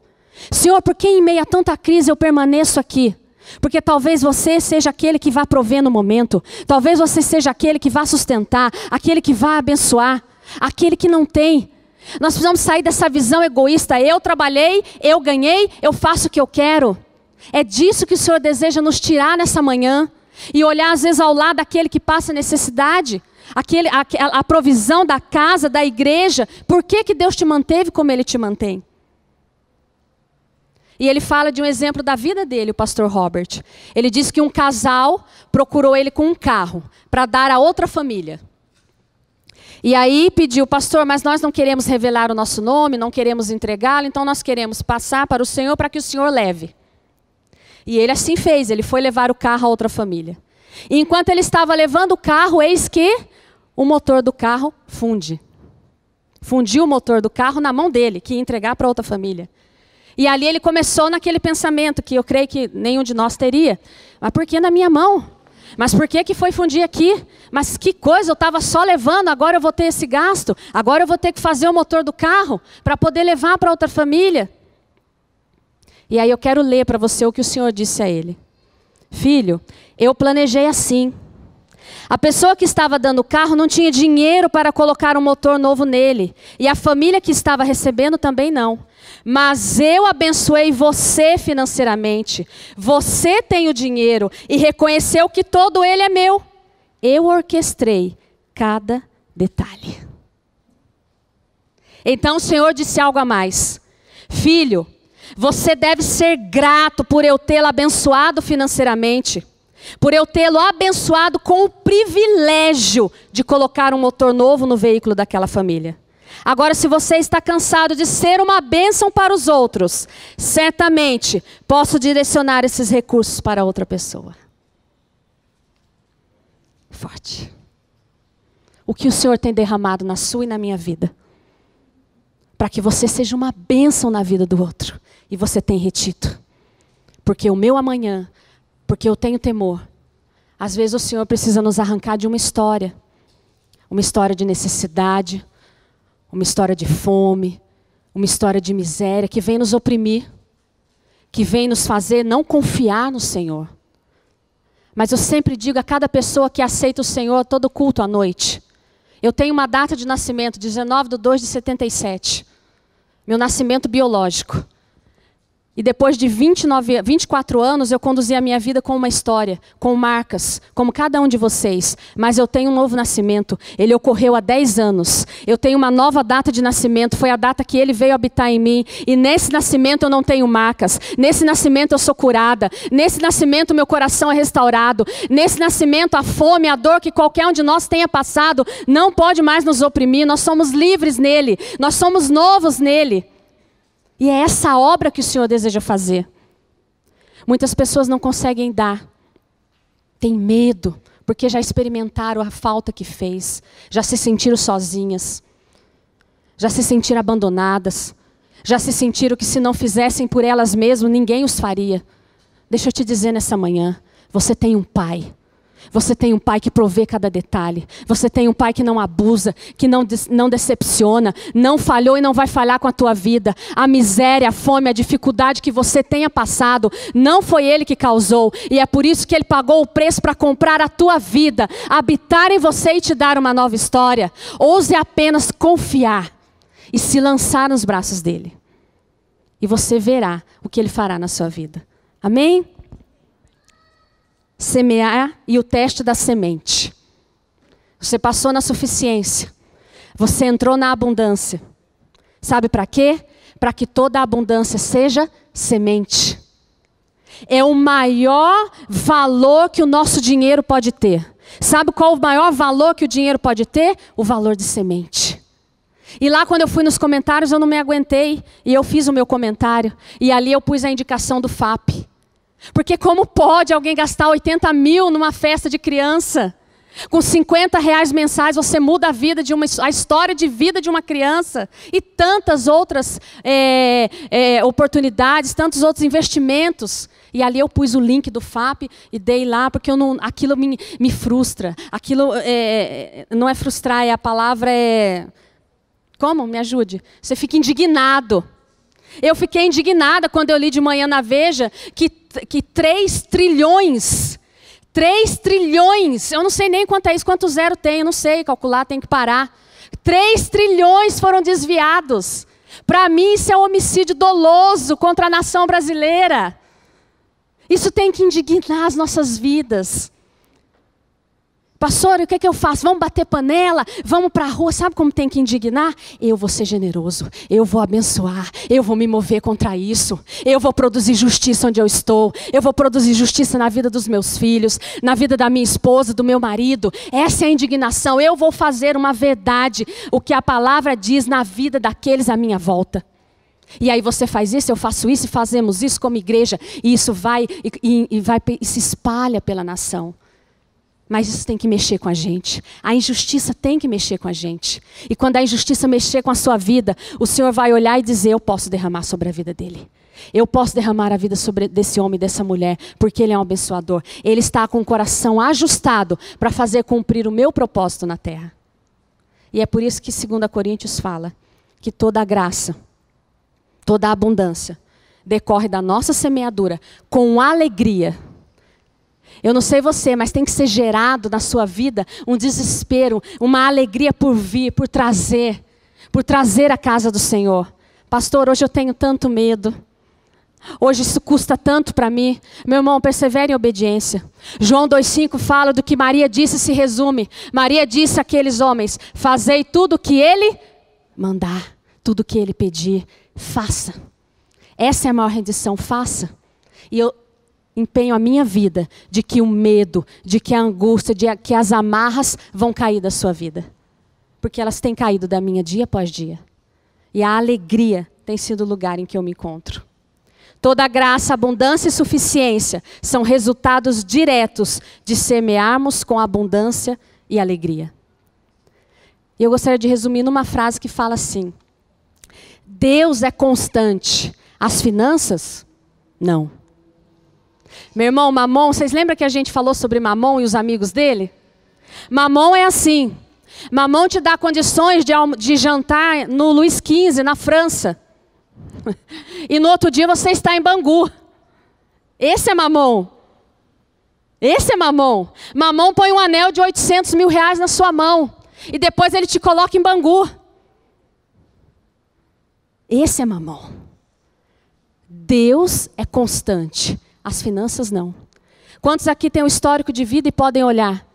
Speaker 1: Senhor, por que em meio a tanta crise eu permaneço aqui? Porque talvez você seja aquele que vai prover no momento. Talvez você seja aquele que vai sustentar, aquele que vai abençoar, aquele que não tem. Nós precisamos sair dessa visão egoísta. Eu trabalhei, eu ganhei, eu faço o que eu quero. É disso que o Senhor deseja nos tirar nessa manhã. E olhar às vezes ao lado daquele que passa necessidade. A provisão da casa, da igreja. Por que Deus te manteve como Ele te mantém? E ele fala de um exemplo da vida dele, o pastor Robert. Ele diz que um casal procurou ele com um carro para dar a outra família. E aí pediu, pastor, mas nós não queremos revelar o nosso nome, não queremos entregá-lo, então nós queremos passar para o Senhor para que o Senhor leve. E ele assim fez, ele foi levar o carro a outra família. E enquanto ele estava levando o carro, eis que o motor do carro funde. Fundiu o motor do carro na mão dele, que ia entregar para outra família. E ali ele começou naquele pensamento que eu creio que nenhum de nós teria. Mas por que na minha mão? Mas por que foi fundir aqui? Mas que coisa, eu estava só levando, agora eu vou ter esse gasto. Agora eu vou ter que fazer o motor do carro para poder levar para outra família. E aí eu quero ler para você o que o Senhor disse a ele. Filho, eu planejei assim. A pessoa que estava dando o carro não tinha dinheiro para colocar um motor novo nele. E a família que estava recebendo também não. Mas eu abençoei você financeiramente. Você tem o dinheiro e reconheceu que todo ele é meu. Eu orquestrei cada detalhe. Então o Senhor disse algo a mais. Filho, você deve ser grato por eu tê-lo abençoado financeiramente. Por eu tê-lo abençoado com o privilégio de colocar um motor novo no veículo daquela família. Agora, se você está cansado de ser uma bênção para os outros, certamente posso direcionar esses recursos para outra pessoa. Forte. O que o Senhor tem derramado na sua e na minha vida, para que você seja uma bênção na vida do outro, e você tem retido. Porque o meu amanhã, porque eu tenho temor. Às vezes o Senhor precisa nos arrancar de uma história de necessidade, uma história de fome, uma história de miséria, que vem nos oprimir, que vem nos fazer não confiar no Senhor. Mas eu sempre digo a cada pessoa que aceita o Senhor todo culto à noite. Eu tenho uma data de nascimento, 19/2/77. Meu nascimento biológico. E depois de 24 anos, eu conduzi a minha vida com uma história, com marcas, como cada um de vocês. Mas eu tenho um novo nascimento. Ele ocorreu há 10 anos. Eu tenho uma nova data de nascimento. Foi a data que ele veio habitar em mim. E nesse nascimento eu não tenho marcas. Nesse nascimento eu sou curada. Nesse nascimento meu coração é restaurado. Nesse nascimento a fome, a dor que qualquer um de nós tenha passado não pode mais nos oprimir. Nós somos livres nele. Nós somos novos nele. E é essa obra que o Senhor deseja fazer. Muitas pessoas não conseguem dar. Tem medo, porque já experimentaram a falta que fez. Já se sentiram sozinhas. Já se sentiram abandonadas. Já se sentiram que se não fizessem por elas mesmas, ninguém os faria. Deixa eu te dizer nessa manhã, você tem um pai. Você tem um pai que provê cada detalhe. Você tem um pai que não abusa, que não decepciona, não falhou e não vai falhar com a tua vida. A miséria, a fome, a dificuldade que você tenha passado, não foi ele que causou. E é por isso que ele pagou o preço para comprar a tua vida, habitar em você e te dar uma nova história. Ouse apenas confiar e se lançar nos braços dele. E você verá o que ele fará na sua vida. Amém? Semear e o teste da semente. Você passou na suficiência. Você entrou na abundância. Sabe para quê? Para que toda a abundância seja semente. É o maior valor que o nosso dinheiro pode ter. Sabe qual o maior valor que o dinheiro pode ter? O valor de semente. E lá quando eu fui nos comentários eu não me aguentei. E eu fiz o meu comentário. E ali eu pus a indicação do FAP. Porque como pode alguém gastar 80 mil numa festa de criança? Com 50 reais mensais você muda a vida a história de vida de uma criança. E tantas outras oportunidades, tantos outros investimentos. E ali eu pus o link do FAP e dei lá, porque aquilo me frustra. Aquilo não é frustrar, a palavra é como? Me ajude. Você fica indignado. Eu fiquei indignada quando eu li de manhã na Veja que 3 trilhões, eu não sei nem quanto é isso, quanto zero tem, eu não sei calcular, tem que parar. 3 trilhões foram desviados. Para mim isso é um homicídio doloso contra a nação brasileira. Isso tem que indignar as nossas vidas. Pastor, o que é que eu faço? Vamos bater panela? Vamos para a rua? Sabe como tem que indignar? Eu vou ser generoso, eu vou abençoar, eu vou me mover contra isso. Eu vou produzir justiça onde eu estou. Eu vou produzir justiça na vida dos meus filhos, na vida da minha esposa, do meu marido. Essa é a indignação. Eu vou fazer uma verdade, o que a palavra diz na vida daqueles à minha volta. E aí você faz isso, eu faço isso, e fazemos isso como igreja. E isso vai e se espalha pela nação. Mas isso tem que mexer com a gente. A injustiça tem que mexer com a gente. E quando a injustiça mexer com a sua vida, o Senhor vai olhar e dizer, eu posso derramar sobre a vida dele. Eu posso derramar a vida sobre desse homem, dessa mulher, porque ele é um abençoador. Ele está com o coração ajustado para fazer cumprir o meu propósito na terra. E é por isso que 2 Coríntios fala que toda a graça, toda a abundância, decorre da nossa semeadura com alegria. Eu não sei você, mas tem que ser gerado na sua vida um desespero, uma alegria por vir, por trazer a casa do Senhor. Pastor, hoje eu tenho tanto medo. Hoje isso custa tanto para mim. Meu irmão, persevere em obediência. João 2,5 fala do que Maria disse, se resume. Maria disse àqueles homens, fazei tudo o que ele mandar, tudo o que ele pedir, faça. Essa é a maior rendição, faça. E eu empenho a minha vida de que o medo, de que a angústia, de que as amarras vão cair da sua vida. Porque elas têm caído da minha dia após dia. E a alegria tem sido o lugar em que eu me encontro. Toda graça, abundância e suficiência são resultados diretos de semearmos com abundância e alegria. E eu gostaria de resumir numa frase que fala assim: Deus é constante, as finanças, não. Meu irmão, Mamon, vocês lembram que a gente falou sobre Mamon e os amigos dele? Mamon é assim. Mamon te dá condições de jantar no Luís XV, na França. E no outro dia você está em Bangu. Esse é Mamon. Esse é Mamon. Mamon põe um anel de 800 mil reais na sua mão. E depois ele te coloca em Bangu. Esse é Mamon. Deus é constante. As finanças não. Quantos aqui têm um histórico de vida e podem olhar?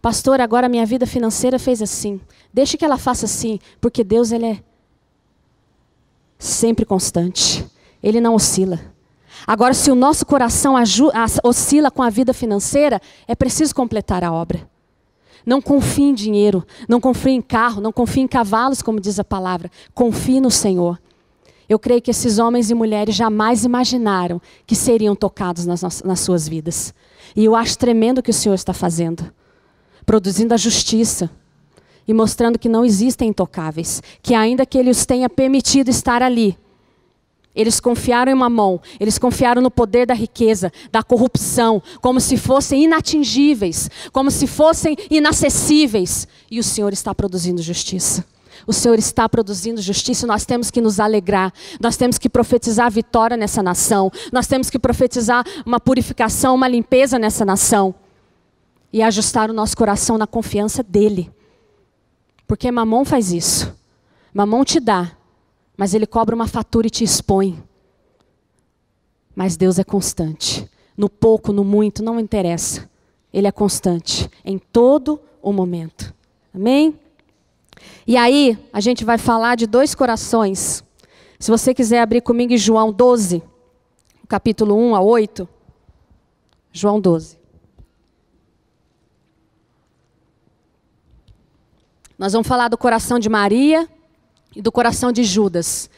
Speaker 1: Pastor, agora minha vida financeira fez assim. Deixe que ela faça assim, porque Deus ele é sempre constante. Ele não oscila. Agora, se o nosso coração oscila com a vida financeira, é preciso completar a obra. Não confie em dinheiro, não confie em carro, não confie em cavalos, como diz a palavra. Confie no Senhor. Eu creio que esses homens e mulheres jamais imaginaram que seriam tocados nas suas vidas. E eu acho tremendo o que o Senhor está fazendo. Produzindo a justiça. E mostrando que não existem intocáveis. Que ainda que Ele os tenha permitido estar ali. Eles confiaram em Mamon. Eles confiaram no poder da riqueza, da corrupção. Como se fossem inatingíveis. Como se fossem inacessíveis. E o Senhor está produzindo justiça. O Senhor está produzindo justiça, nós temos que nos alegrar, nós temos que profetizar vitória nessa nação, nós temos que profetizar uma purificação, uma limpeza nessa nação e ajustar o nosso coração na confiança dEle. Porque Mamon faz isso, Mamon te dá, mas ele cobra uma fatura e te expõe. Mas Deus é constante, no pouco, no muito, não interessa, Ele é constante em todo o momento. Amém? E aí, a gente vai falar de 2 corações. Se você quiser abrir comigo em João 12, capítulo 1 a 8. João 12. Nós vamos falar do coração de Maria e do coração de Judas.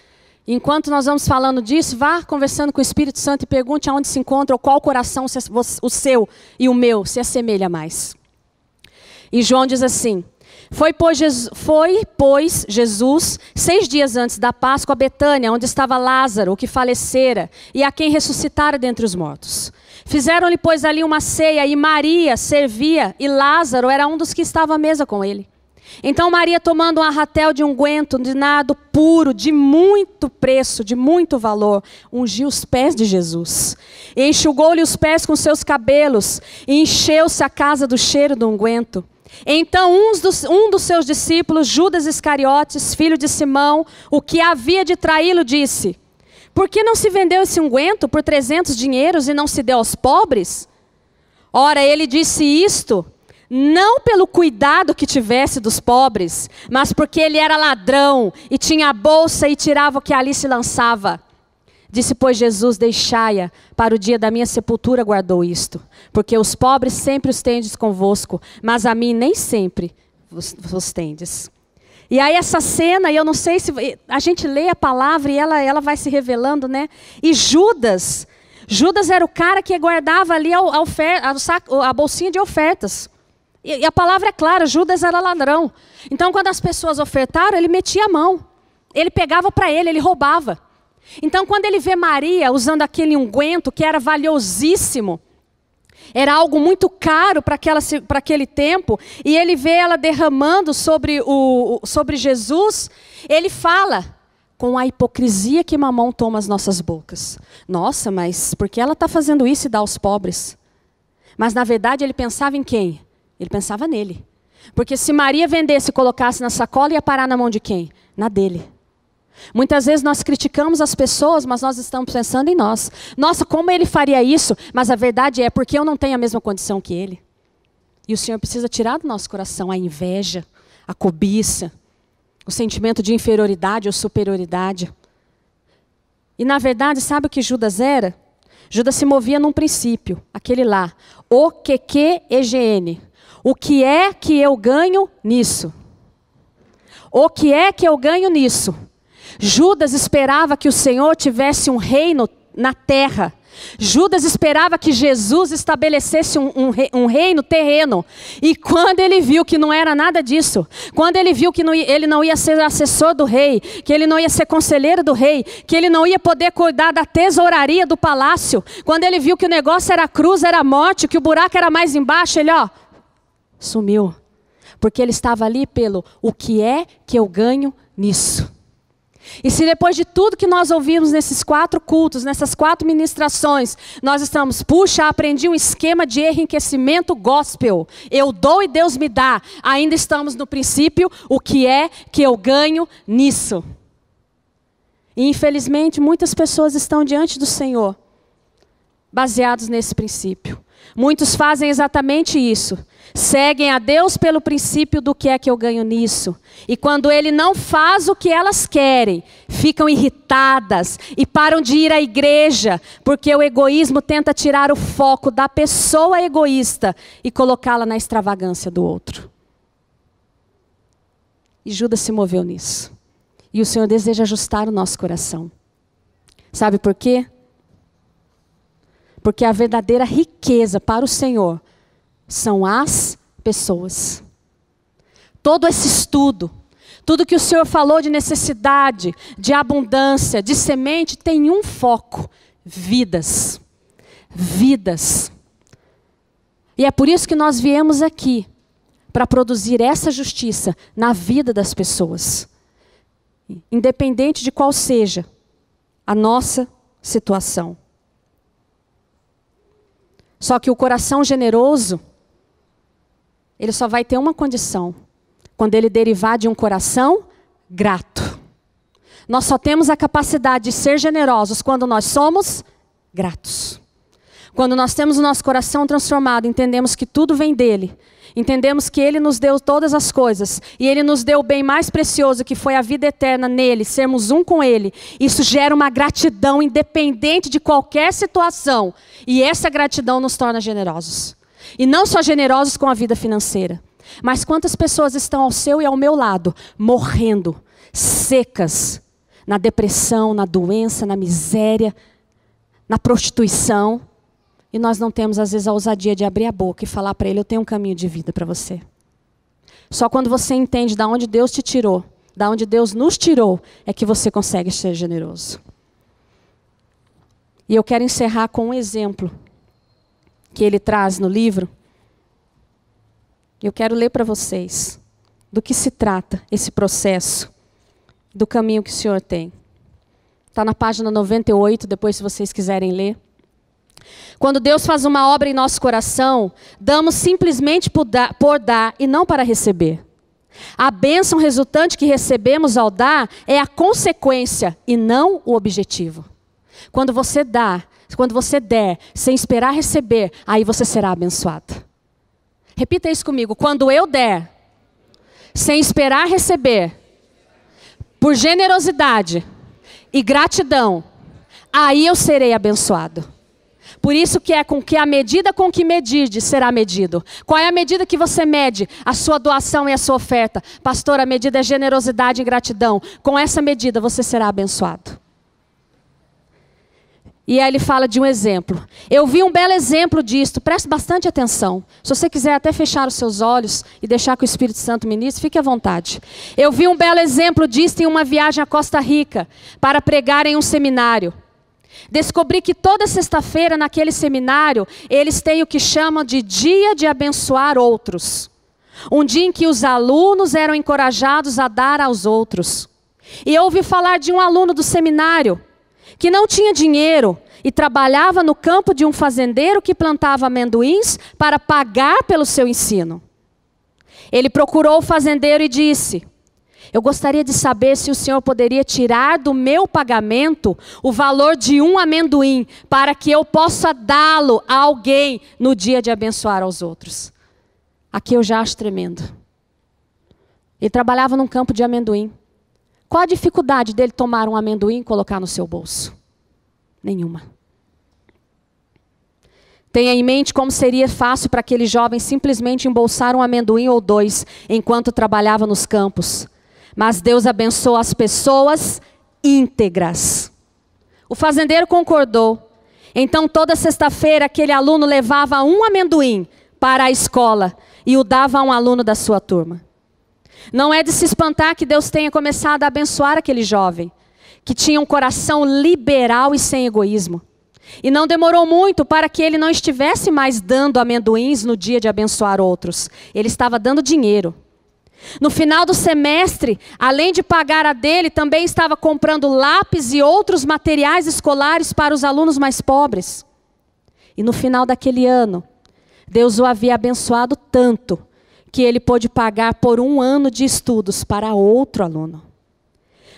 Speaker 1: Enquanto nós vamos falando disso, vá conversando com o Espírito Santo e pergunte aonde se encontra ou qual coração o seu e o meu se assemelha mais. E João diz assim: Foi, pois, Jesus, 6 dias antes da Páscoa, a Betânia, onde estava Lázaro, o que falecera, e a quem ressuscitara dentre os mortos. Fizeram-lhe, pois, ali uma ceia, e Maria servia, e Lázaro era um dos que estava à mesa com ele. Então Maria, tomando um arratel de unguento de nardo puro, de muito preço, de muito valor, ungiu os pés de Jesus. E enxugou-lhe os pés com seus cabelos, e encheu-se a casa do cheiro do unguento. Então um dos seus discípulos, Judas Iscariotes, filho de Simão, o que havia de traí-lo, disse: por que não se vendeu esse unguento por 300 dinheiros e não se deu aos pobres? Ora, ele disse isto não pelo cuidado que tivesse dos pobres, mas porque ele era ladrão e tinha a bolsa e tirava o que ali se lançava. Disse, pois, Jesus: deixai-a, para o dia da minha sepultura guardou isto. Porque os pobres sempre os tendes convosco, mas a mim nem sempre vos tendes. E aí essa cena, e eu não sei se a gente lê a palavra e ela vai se revelando, né? E Judas era o cara que guardava ali a bolsinha de ofertas. E a palavra é clara, Judas era ladrão. Então quando as pessoas ofertaram, ele metia a mão. Ele pegava para ele roubava. Então quando ele vê Maria usando aquele unguento que era valiosíssimo, era algo muito caro para aquele tempo, e ele vê ela derramando sobre Jesus, ele fala, com a hipocrisia que mamão toma as nossas bocas. Nossa, mas por que ela está fazendo isso e dá aos pobres? Mas na verdade ele pensava em quem? Ele pensava nele. Porque se Maria vendesse e colocasse na sacola, ia parar na mão de quem? Na dele. Muitas vezes nós criticamos as pessoas, mas nós estamos pensando em nós. Nossa, como ele faria isso? Mas a verdade é porque eu não tenho a mesma condição que ele. E o Senhor precisa tirar do nosso coração a inveja, a cobiça, o sentimento de inferioridade ou superioridade. E na verdade, sabe o que Judas era? Judas se movia num princípio, aquele lá. O que EGN. O que é que eu ganho nisso? O que é que eu ganho nisso? Judas esperava que o Senhor tivesse um reino na terra. Judas esperava que Jesus estabelecesse um reino terreno. E quando ele viu que não era nada disso, quando ele viu que ele não ia ser assessor do rei, que ele não ia ser conselheiro do rei, que ele não ia poder cuidar da tesouraria do palácio, quando ele viu que o negócio era a cruz, era a morte, que o buraco era mais embaixo, ele sumiu. Porque ele estava ali pelo o que é que eu ganho nisso. E se depois de tudo que nós ouvimos nesses 4 cultos, nessas 4 ministrações, nós estamos, aprendi um esquema de enriquecimento gospel. Eu dou e Deus me dá. Ainda estamos no princípio, o que é que eu ganho nisso? E infelizmente muitas pessoas estão diante do Senhor, baseados nesse princípio. Muitos fazem exatamente isso. Seguem a Deus pelo princípio do que é que eu ganho nisso. E quando Ele não faz o que elas querem, ficam irritadas e param de ir à igreja, porque o egoísmo tenta tirar o foco da pessoa egoísta e colocá-la na extravagância do outro. E Judas se moveu nisso. E o Senhor deseja ajustar o nosso coração. Sabe por quê? Porque a verdadeira riqueza para o Senhor são as pessoas. Todo esse estudo, tudo que o Senhor falou de necessidade, de abundância, de semente, tem um foco: vidas. Vidas. E é por isso que nós viemos aqui, para produzir essa justiça na vida das pessoas. Independente de qual seja a nossa situação. Só que o coração generoso, ele só vai ter uma condição: quando ele derivar de um coração grato. Nós só temos a capacidade de ser generosos quando nós somos gratos. Quando nós temos o nosso coração transformado, entendemos que tudo vem dele. Entendemos que Ele nos deu todas as coisas. E Ele nos deu o bem mais precioso, que foi a vida eterna nele, sermos um com Ele. Isso gera uma gratidão independente de qualquer situação. E essa gratidão nos torna generosos. E não só generosos com a vida financeira. Mas quantas pessoas estão ao seu e ao meu lado, morrendo, secas, na depressão, na doença, na miséria, na prostituição. E nós não temos, às vezes, a ousadia de abrir a boca e falar para ele: eu tenho um caminho de vida para você. Só quando você entende de onde Deus te tirou, de onde Deus nos tirou, é que você consegue ser generoso. E eu quero encerrar com um exemplo que ele traz no livro. Eu quero ler para vocês. do que se trata esse processo, do caminho que o Senhor tem. Está na página 98, depois se vocês quiserem ler. Quando Deus faz uma obra em nosso coração, damos simplesmente por dar e não para receber. A bênção resultante que recebemos ao dar é a consequência e não o objetivo. Quando você der, sem esperar receber, aí você será abençoado. Repita isso comigo. Quando eu der, sem esperar receber, por generosidade e gratidão, aí eu serei abençoado. Por isso que é com que a medida com que medirdes será medido. Qual é a medida que você mede? A sua doação e a sua oferta. Pastor, a medida é generosidade e gratidão. Com essa medida você será abençoado. E aí ele fala de um exemplo. Eu vi um belo exemplo disto, preste bastante atenção. Se você quiser até fechar os seus olhos e deixar que o Espírito Santo ministre, fique à vontade. Eu vi um belo exemplo disto em uma viagem à Costa Rica, para pregar em um seminário. Descobri que toda sexta-feira naquele seminário, eles têm o que chamam de dia de abençoar outros. Um dia em que os alunos eram encorajados a dar aos outros. E eu ouvi falar de um aluno do seminário, que não tinha dinheiro e trabalhava no campo de um fazendeiro que plantava amendoins para pagar pelo seu ensino. Ele procurou o fazendeiro e disse: eu gostaria de saber se o senhor poderia tirar do meu pagamento o valor de um amendoim para que eu possa dá-lo a alguém no dia de abençoar aos outros. Aqui eu já acho tremendo. Ele trabalhava num campo de amendoim. Qual a dificuldade dele tomar um amendoim e colocar no seu bolso? Nenhuma. Tenha em mente como seria fácil para aquele jovem simplesmente embolsar um amendoim ou dois enquanto trabalhava nos campos. Mas Deus abençoa as pessoas íntegras. O fazendeiro concordou. Então toda sexta-feira aquele aluno levava um amendoim para a escola e o dava a um aluno da sua turma. Não é de se espantar que Deus tenha começado a abençoar aquele jovem, que tinha um coração liberal e sem egoísmo. E não demorou muito para que ele não estivesse mais dando amendoins no dia de abençoar outros. Ele estava dando dinheiro. No final do semestre, além de pagar a dele, também estava comprando lápis e outros materiais escolares para os alunos mais pobres. E no final daquele ano, Deus o havia abençoado tanto que ele pôde pagar por 1 ano de estudos para outro aluno.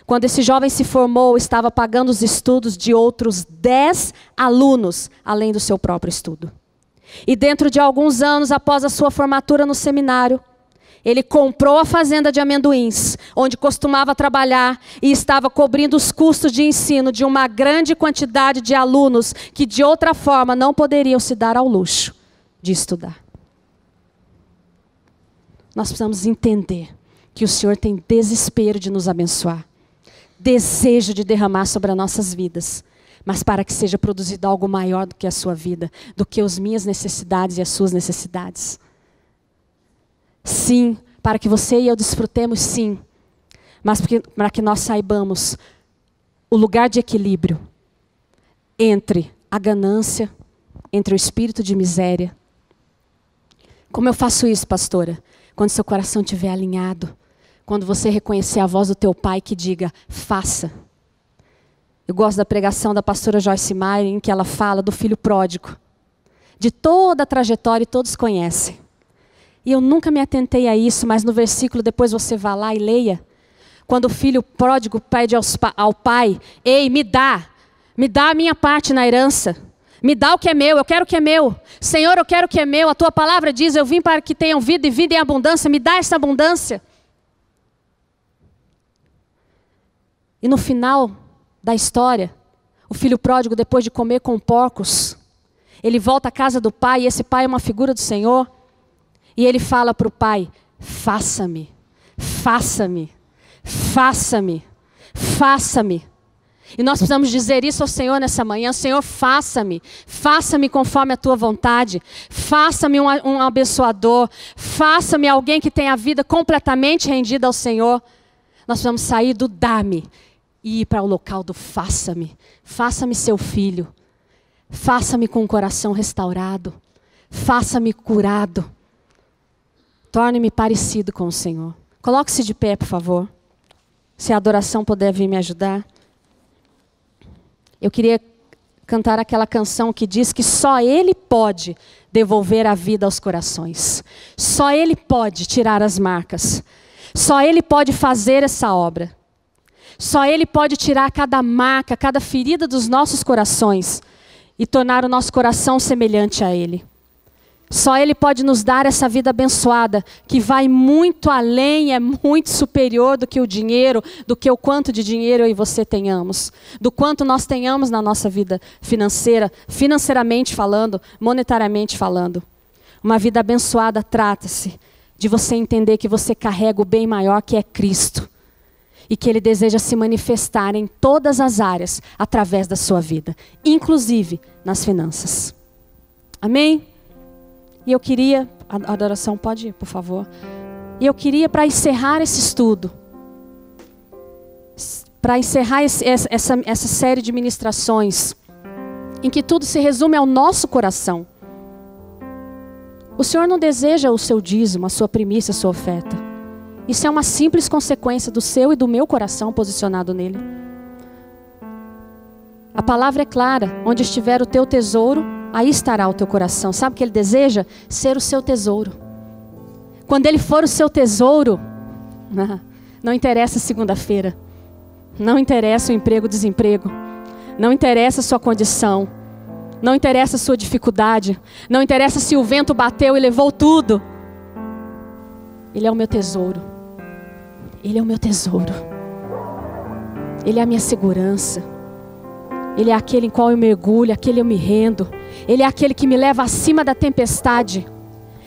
Speaker 1: Quando esse jovem se formou, estava pagando os estudos de outros 10 alunos, além do seu próprio estudo. E dentro de alguns anos, após a sua formatura no seminário, ele comprou a fazenda de amendoins, onde costumava trabalhar e estava cobrindo os custos de ensino de uma grande quantidade de alunos que de outra forma não poderiam se dar ao luxo de estudar. Nós precisamos entender que o Senhor tem desespero de nos abençoar, desejo de derramar sobre as nossas vidas, mas para que seja produzido algo maior do que a sua vida, do que as minhas necessidades e as suas necessidades. Sim, para que você e eu desfrutemos, sim, mas para que nós saibamos o lugar de equilíbrio entre a ganância, entre o espírito de miséria. Como eu faço isso, pastora? Quando seu coração estiver alinhado, quando você reconhecer a voz do teu pai que diga, faça. Eu gosto da pregação da pastora Joyce Meyer, em que ela fala do filho pródigo. De toda a trajetória, todos conhecem. E eu nunca me atentei a isso, mas no versículo, depois você vá lá e leia. Quando o filho pródigo pede ao pai, ei, me dá a minha parte na herança. Me dá o que é meu, eu quero o que é meu. Senhor, eu quero o que é meu. A tua palavra diz, eu vim para que tenham vida e vida em abundância. Me dá essa abundância. E no final da história, o filho pródigo, depois de comer com porcos, ele volta à casa do pai, e esse pai é uma figura do Senhor. E ele fala para o pai, faça-me, faça-me, faça-me, faça-me. E nós precisamos dizer isso ao Senhor nessa manhã. Senhor, faça-me. Faça-me conforme a tua vontade. Faça-me um abençoador. Faça-me alguém que tenha a vida completamente rendida ao Senhor. Nós precisamos sair do dá-me e ir para o local do faça-me. Faça-me seu filho. Faça-me com o coração restaurado. Faça-me curado. Torne-me parecido com o Senhor. Coloque-se de pé, por favor. Se a adoração puder vir me ajudar. Eu queria cantar aquela canção que diz que só Ele pode devolver a vida aos corações. Só Ele pode tirar as marcas. Só Ele pode fazer essa obra. Só Ele pode tirar cada marca, cada ferida dos nossos corações e tornar o nosso coração semelhante a Ele. Só Ele pode nos dar essa vida abençoada, que vai muito além, é muito superior do que o dinheiro, do que o quanto de dinheiro eu e você tenhamos, do quanto nós tenhamos na nossa vida financeira, financeiramente falando, monetariamente falando. Uma vida abençoada trata-se de você entender que você carrega o bem maior que é Cristo e que Ele deseja se manifestar em todas as áreas através da sua vida, inclusive nas finanças. Amém? E eu queria, a adoração pode ir, por favor. E eu queria, para encerrar esse estudo, para encerrar essa série de ministrações, em que tudo se resume ao nosso coração. O Senhor não deseja o seu dízimo, a sua primícia, a sua oferta. Isso é uma simples consequência do seu e do meu coração posicionado nele. A palavra é clara, onde estiver o teu tesouro, aí estará o teu coração. Sabe o que Ele deseja? Ser o seu tesouro. Quando Ele for o seu tesouro, não interessa segunda-feira, não interessa o emprego ou desemprego, não interessa a sua condição, não interessa a sua dificuldade, não interessa se o vento bateu e levou tudo. Ele é o meu tesouro. Ele é o meu tesouro. Ele é a minha segurança. Ele é aquele em qual eu mergulho, aquele eu me rendo. Ele é aquele que me leva acima da tempestade.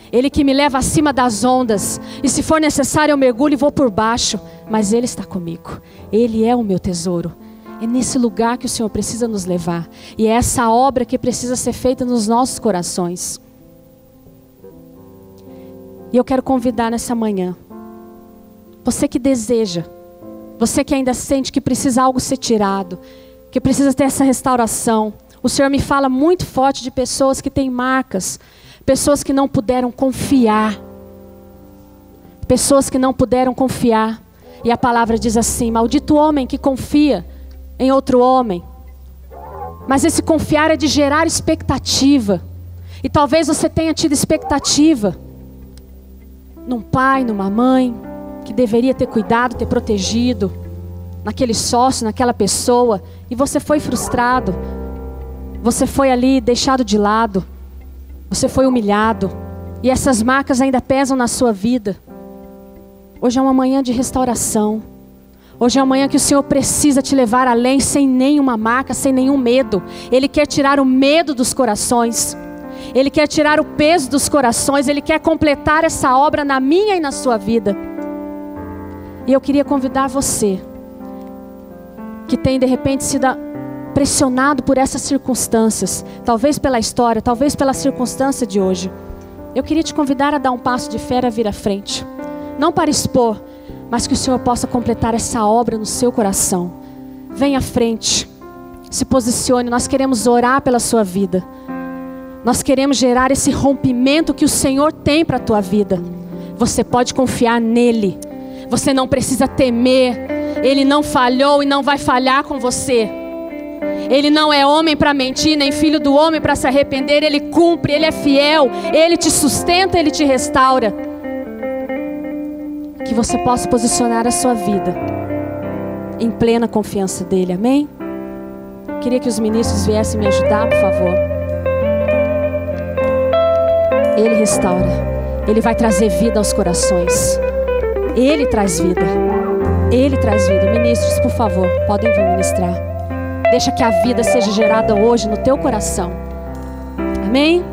Speaker 1: Ele que me leva acima das ondas. E se for necessário eu mergulho e vou por baixo. Mas Ele está comigo. Ele é o meu tesouro. É nesse lugar que o Senhor precisa nos levar. E é essa obra que precisa ser feita nos nossos corações. E eu quero convidar nessa manhã, você que deseja, você que ainda sente que precisa algo ser tirado, que precisa ter essa restauração. O Senhor me fala muito forte de pessoas que têm marcas, pessoas que não puderam confiar. Pessoas que não puderam confiar. E a palavra diz assim: maldito o homem que confia em outro homem. Mas esse confiar é de gerar expectativa. E talvez você tenha tido expectativa num pai, numa mãe, que deveria ter cuidado, ter protegido, naquele sócio, naquela pessoa, e você foi frustrado, você foi ali deixado de lado, você foi humilhado, e essas marcas ainda pesam na sua vida. Hoje é uma manhã de restauração, hoje é uma manhã que o Senhor precisa te levar além, sem nenhuma marca, sem nenhum medo. Ele quer tirar o medo dos corações, Ele quer tirar o peso dos corações, Ele quer completar essa obra na minha e na sua vida. E eu queria convidar você, que tem de repente sido pressionado por essas circunstâncias, talvez pela história, talvez pela circunstância de hoje. Eu queria te convidar a dar um passo de fé, a vir à frente. Não para expor, mas que o Senhor possa completar essa obra no seu coração. Venha à frente, se posicione, nós queremos orar pela sua vida. Nós queremos gerar esse rompimento que o Senhor tem para a tua vida. Você pode confiar nele. Você não precisa temer. Ele não falhou e não vai falhar com você. Ele não é homem para mentir, nem filho do homem para se arrepender. Ele cumpre, Ele é fiel. Ele te sustenta, Ele te restaura. Que você possa posicionar a sua vida em plena confiança dEle, amém? Queria que os ministros viessem me ajudar, por favor. Ele restaura. Ele vai trazer vida aos corações. Ele traz vida. Ele traz vida. Ministros, por favor, podem vir ministrar. Deixa que a vida seja gerada hoje no teu coração. Amém?